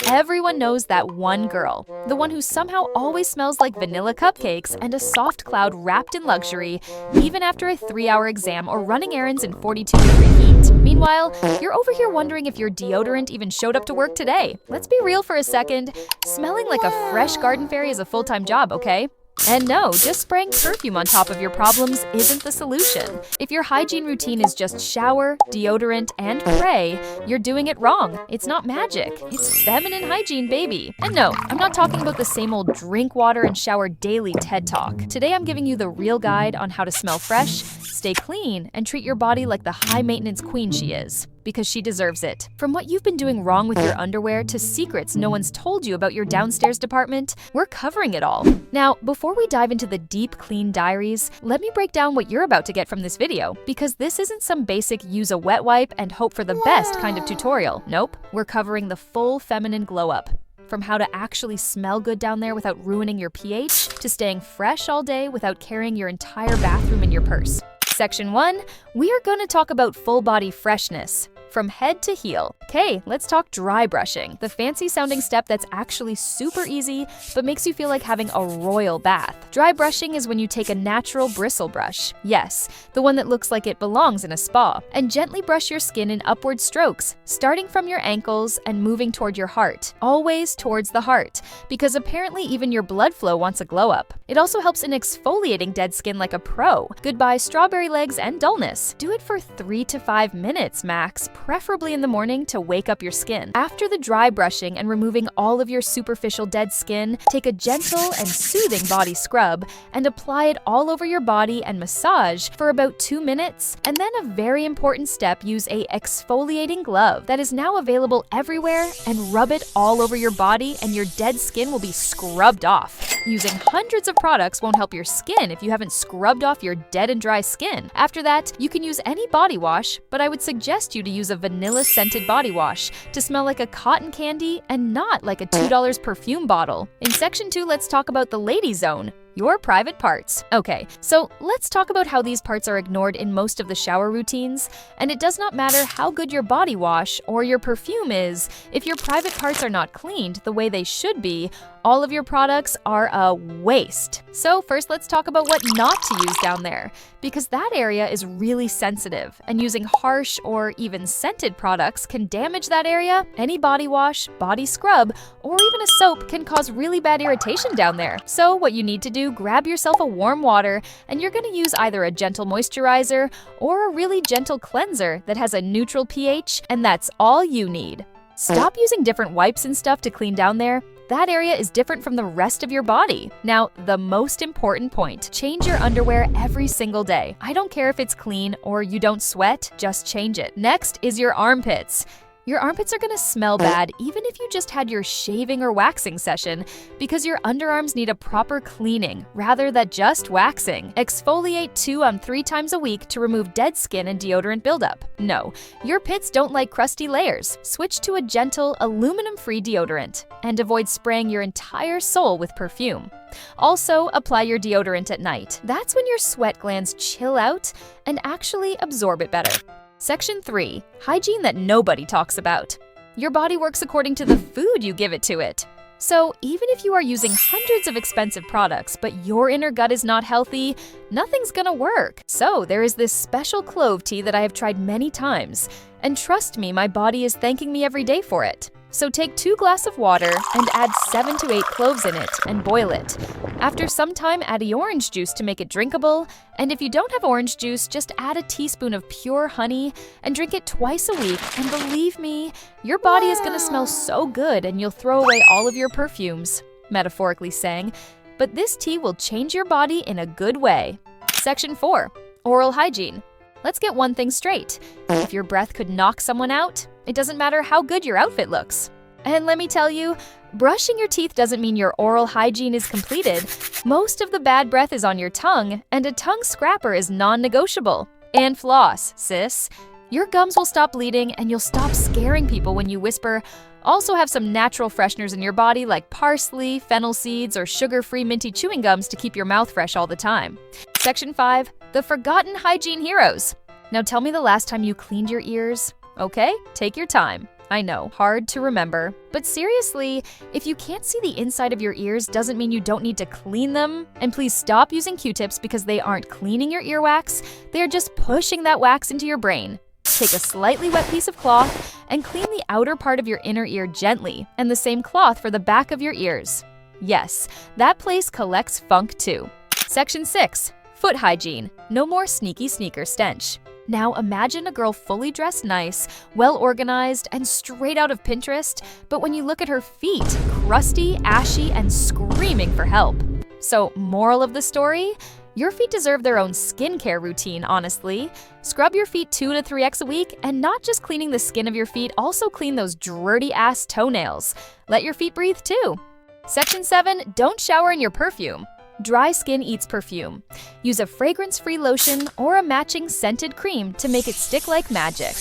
Everyone knows that one girl, the one who somehow always smells like vanilla cupcakes and a soft cloud wrapped in luxury, even after a 3-hour exam or running errands in 42-degree heat. Meanwhile, you're over here wondering if your deodorant even showed up to work today. Let's be real for a second. Smelling like a fresh garden fairy is a full-time job, okay? And no, just spraying perfume on top of your problems isn't the solution. If your hygiene routine is just shower, deodorant, and pray, you're doing it wrong. It's not magic. It's feminine hygiene, baby. And no, I'm not talking about the same old drink water and shower daily TED Talk. Today I'm giving you the real guide on how to smell fresh, stay clean, and treat your body like the high-maintenance queen she is. Because she deserves it. From what you've been doing wrong with your underwear to secrets no one's told you about your downstairs department, we're covering it all. Now, before we dive into the deep clean diaries, let me break down what you're about to get from this video, because this isn't some basic use a wet wipe and hope for the best kind of tutorial. Nope, we're covering the full feminine glow up. From how to actually smell good down there without ruining your pH, to staying fresh all day without carrying your entire bathroom in your purse. Section 1, we are going to talk about full body freshness. From head to heel. Okay, let's talk dry brushing, the fancy sounding step that's actually super easy but makes you feel like having a royal bath. Dry brushing is when you take a natural bristle brush, yes, the one that looks like it belongs in a spa, and gently brush your skin in upward strokes, starting from your ankles and moving toward your heart, always towards the heart, because apparently even your blood flow wants a glow up. It also helps in exfoliating dead skin like a pro. Goodbye strawberry legs and dullness. Do it for 3 to 5 minutes max, preferably in the morning to wake up your skin. After the dry brushing and removing all of your superficial dead skin, take a gentle and soothing body scrub and apply it all over your body and massage for about 2 minutes. And then a very important step, use a exfoliating glove that is now available everywhere and rub it all over your body and your dead skin will be scrubbed off. Using hundreds of products won't help your skin if you haven't scrubbed off your dead and dry skin. After that, you can use any body wash, but I would suggest you to use a vanilla scented body wash to smell like a cotton candy and not like a $2 perfume bottle. In section 2, let's talk about the lady zone. Your private parts. Okay, so let's talk about how these parts are ignored in most of the shower routines. And it does not matter how good your body wash or your perfume is, if your private parts are not cleaned the way they should be, all of your products are a waste. So first, let's talk about what not to use down there, because that area is really sensitive, and using harsh or even scented products can damage that area. Any body wash, body scrub, or even a soap can cause really bad irritation down there. So what you need to do, grab yourself a warm water, and you're going to use either a gentle moisturizer or a really gentle cleanser that has a neutral pH, and that's all you need. Stop using different wipes and stuff to clean down there. That area is different from the rest of your body. Now, the most important point, change your underwear every single day. I don't care if it's clean or you don't sweat, just change it. Next is your armpits. Your armpits are gonna smell bad even if you just had your shaving or waxing session, because your underarms need a proper cleaning rather than just waxing. Exfoliate 2 to 3 times a week to remove dead skin and deodorant buildup. No, your pits don't like crusty layers. Switch to a gentle, aluminum-free deodorant and avoid spraying your entire soul with perfume. Also, apply your deodorant at night. That's when your sweat glands chill out and actually absorb it better. Section 3, hygiene that nobody talks about. Your body works according to the food you give it to it. So even if you are using hundreds of expensive products, but your inner gut is not healthy, nothing's gonna work. So there is this special clove tea that I have tried many times, and trust me, my body is thanking me every day for it. So take 2 glasses of water and add 7 to 8 cloves in it and boil it. After some time, add the orange juice to make it drinkable. And if you don't have orange juice, just add a teaspoon of pure honey and drink it twice a week. And believe me, your body is gonna smell so good and you'll throw away all of your perfumes, metaphorically saying. But this tea will change your body in a good way. Section 4, oral hygiene. Let's get one thing straight. If your breath could knock someone out, it doesn't matter how good your outfit looks. And let me tell you, brushing your teeth doesn't mean your oral hygiene is completed. Most of the bad breath is on your tongue, and a tongue scrapper is non-negotiable. And floss, sis. Your gums will stop bleeding, and you'll stop scaring people when you whisper. Also have some natural fresheners in your body like parsley, fennel seeds, or sugar-free minty chewing gums to keep your mouth fresh all the time. Section 5, the forgotten hygiene heroes. Now tell me the last time you cleaned your ears. Okay, take your time. I know, hard to remember. But seriously, if you can't see the inside of your ears doesn't mean you don't need to clean them. And please stop using Q-tips because they aren't cleaning your earwax, they are just pushing that wax into your brain. Take a slightly wet piece of cloth and clean the outer part of your inner ear gently, and the same cloth for the back of your ears. Yes, that place collects funk too. Section 6. Foot hygiene. No more sneaky sneaker stench. Now imagine a girl fully dressed nice, well organized, and straight out of Pinterest, but when you look at her feet, crusty, ashy, and screaming for help. So, moral of the story? Your feet deserve their own skincare routine, honestly. Scrub your feet 2 to 3x a week, and not just cleaning the skin of your feet, also clean those dirty-ass toenails. Let your feet breathe too. Section 7. Don't shower in your perfume. Dry skin eats perfume. Use a fragrance-free lotion or a matching scented cream to make it stick like magic.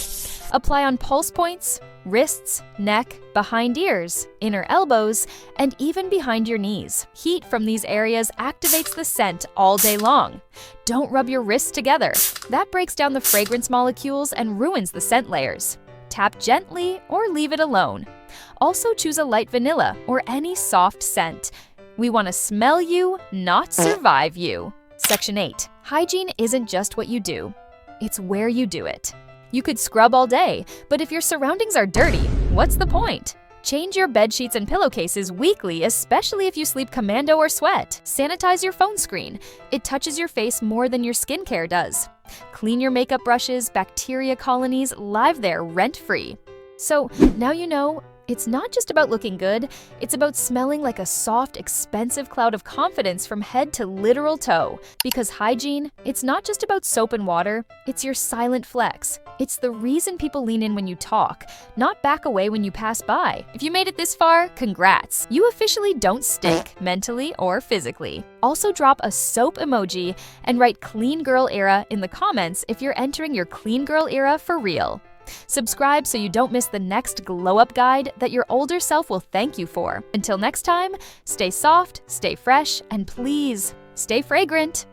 Apply on pulse points, wrists, neck, behind ears, inner elbows, and even behind your knees. Heat from these areas activates the scent all day long. Don't rub your wrists together. That breaks down the fragrance molecules and ruins the scent layers. Tap gently or leave it alone. Also choose a light vanilla or any soft scent. We want to smell you, not survive you. Section 8. Hygiene isn't just what you do, it's where you do it. You could scrub all day, but if your surroundings are dirty, what's the point? Change your bed sheets and pillowcases weekly, especially if you sleep commando or sweat. Sanitize your phone screen. It touches your face more than your skincare does. Clean your makeup brushes, bacteria colonies live there rent-free. So now you know, it's not just about looking good, it's about smelling like a soft, expensive cloud of confidence from head to literal toe. Because hygiene, it's not just about soap and water, it's your silent flex. It's the reason people lean in when you talk, not back away when you pass by. If you made it this far, congrats! You officially don't stink, mentally or physically. Also drop a soap emoji and write Clean Girl Era in the comments if you're entering your Clean Girl Era for real. Subscribe so you don't miss the next glow-up guide that your older self will thank you for. Until next time, stay soft, stay fresh, and please, stay fragrant.